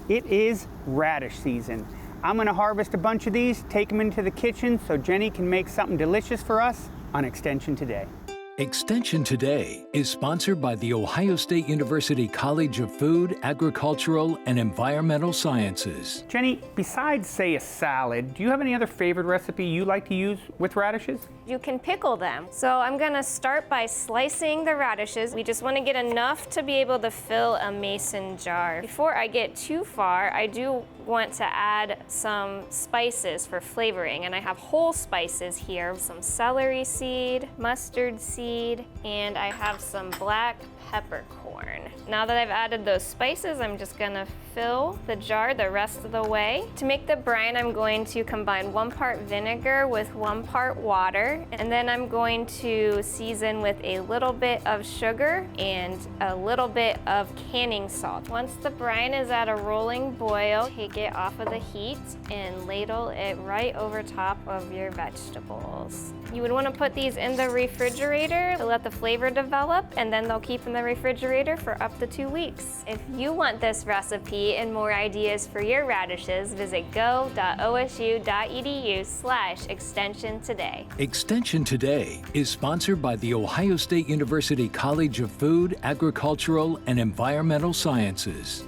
It is radish season. I'm gonna harvest a bunch of these, take them into the kitchen so Jenny can make something delicious for us on Extension Today. Extension Today is sponsored by the Ohio State University College of Food, Agricultural, and Environmental Sciences. Jenny, besides, say, a salad, do you have any other favorite recipe you like to use with radishes? You can pickle them. So I'm gonna start by slicing the radishes. We just wanna get enough to be able to fill a mason jar. Before I get too far, I do want to add some spices for flavoring, and I have whole spices here, some celery seed, mustard seed, and I have some black peppercorn. Now that I've added those spices, I'm just gonna fill the jar the rest of the way. To make the brine, I'm going to combine 1 part vinegar with 1 part water, and then I'm going to season with a little bit of sugar and a little bit of canning salt. Once the brine is at a rolling boil, take it off of the heat and ladle it right over top of your vegetables. You would want to put these in the refrigerator to let the flavor develop, and then they'll keep in the refrigerator for up to 2 weeks. If you want this recipe and more ideas for your radishes, visit go.osu.edu/extension today. Extension Today is sponsored by the Ohio State University College of Food, Agricultural, and Environmental Sciences.